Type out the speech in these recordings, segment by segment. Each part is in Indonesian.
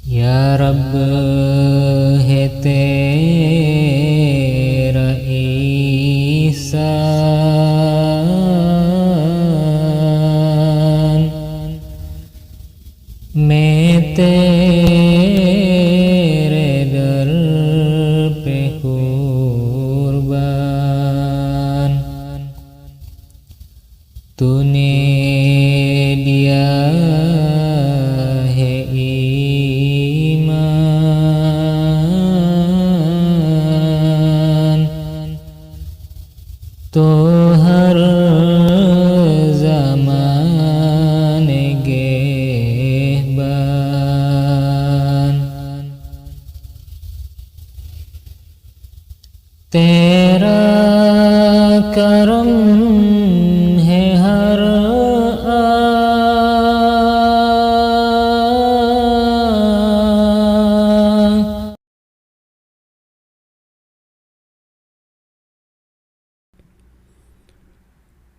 Ya Rabb hai tera ihsan, मैं तेरे दर पे कुर्बान, तूने दिया है ईमान, तो हर ज़माने गेहबान, तेरा करम है हर आन.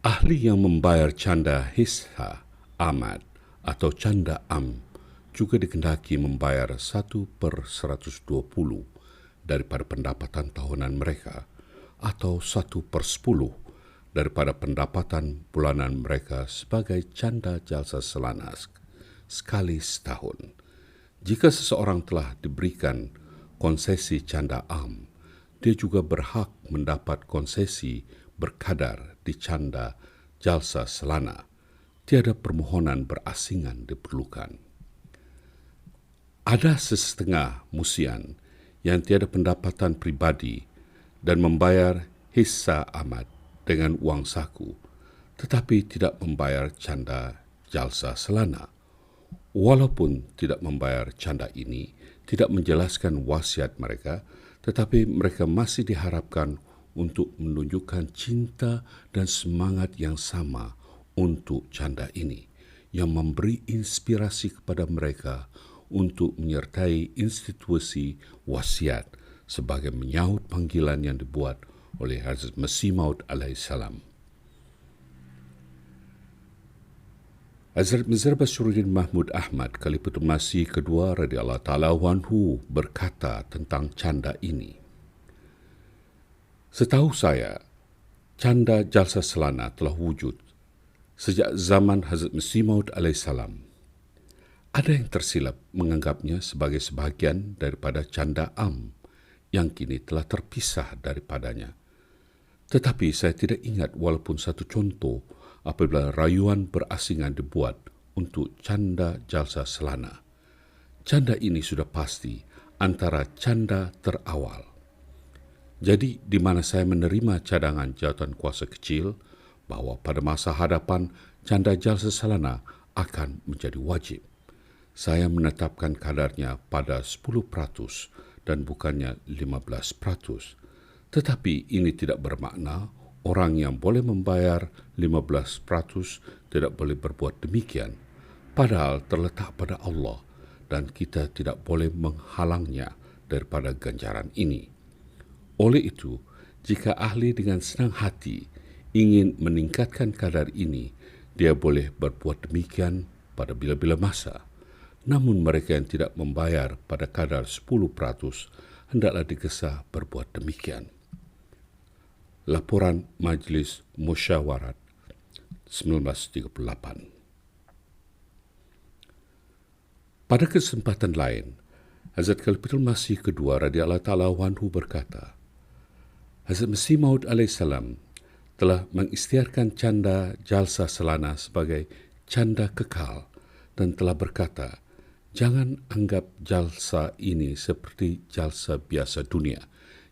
Ahli yang membayar canda hissa amad atau canda am juga dikehendaki membayar 1/120 daripada pendapatan tahunan mereka atau 1/10 daripada pendapatan bulanan mereka sebagai canda jalsa selana sekali setahun. Jika seseorang telah diberikan konsesi canda am, dia juga berhak mendapat konsesi berkadar di canda jalsa selana. Tiada permohonan berasingan diperlukan. Ada sesetengah musian yang tiada pendapatan pribadi dan membayar hissa amad dengan wang saku, tetapi tidak membayar canda jalsa selana. Walaupun tidak membayar canda ini, tidak menjelaskan wasiat mereka, tetapi mereka masih diharapkan untuk menunjukkan cinta dan semangat yang sama untuk canda ini, yang memberi inspirasi kepada mereka untuk menyertai institusi wasiat sebagai menyahut panggilan yang dibuat oleh Hazrat Masih Maud alaihissalam. Hazrat Mirza Basruddin Mahmud Ahmad, Khalifatul Masih kedua radhiyallahu ta'ala anhu, berkata tentang canda ini. Setahu saya, canda jalsa selana telah wujud sejak zaman Hazrat Masih Maud alaihissalam. Ada yang tersilap menganggapnya sebagai sebahagian daripada canda am yang kini telah terpisah daripadanya. Tetapi saya tidak ingat walaupun satu contoh apabila rayuan berasingan dibuat untuk canda jalsa selana. Canda ini sudah pasti antara canda terawal. Jadi, di mana saya menerima cadangan jawatan kuasa kecil bahawa pada masa hadapan canda jalsa selana akan menjadi wajib, saya menetapkan kadarnya pada 10% dan bukannya 15%. Tetapi ini tidak bermakna orang yang boleh membayar 15% tidak boleh berbuat demikian. Padahal terletak pada Allah dan kita tidak boleh menghalangnya daripada ganjaran ini. Oleh itu, jika ahli dengan senang hati ingin meningkatkan kadar ini, dia boleh berbuat demikian pada bila-bila masa. Namun mereka yang tidak membayar pada kadar 10% hendaklah digesa berbuat demikian. Laporan Majlis Musyawarat 1938. Pada kesempatan lain, Hazrat Khalifatul Masih kedua radhiyallahu ta'ala anhu berkata, Hazrat Masih Maud alaihissalam telah mengisytiharkan canda jalsa selana sebagai canda kekal dan telah berkata, jangan anggap jalsa ini seperti jalsa biasa dunia.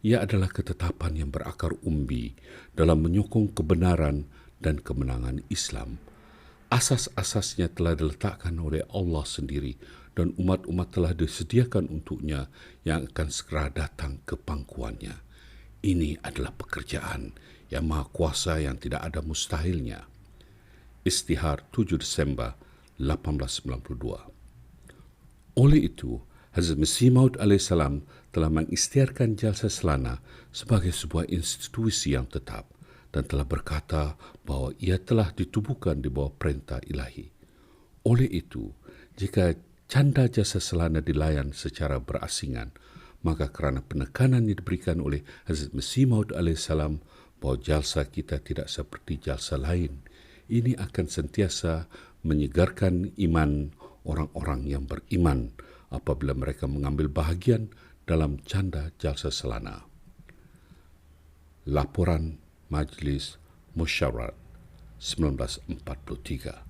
Ia adalah ketetapan yang berakar umbi dalam menyokong kebenaran dan kemenangan Islam. Asas-asasnya telah diletakkan oleh Allah sendiri dan umat-umat telah disediakan untuknya yang akan segera datang ke pangkuannya. Ini adalah pekerjaan yang maha kuasa yang tidak ada mustahilnya. Istihar 7 Desember 1892. Oleh itu, Hazrat Masih Maud alaihissalam telah mengisytiharkan jalsa selana sebagai sebuah institusi yang tetap dan telah berkata bahawa ia telah ditubuhkan di bawah perintah ilahi. Oleh itu, jika canda jasa selana dilayan secara berasingan, maka kerana penekanan yang diberikan oleh Hazrat Masih Maud alaihissalam bahawa jalsa kita tidak seperti jalsa lain, ini akan sentiasa menyegarkan iman orang-orang yang beriman apabila mereka mengambil bahagian dalam canda jalsa selana. Laporan Majlis Musyawarat 1943.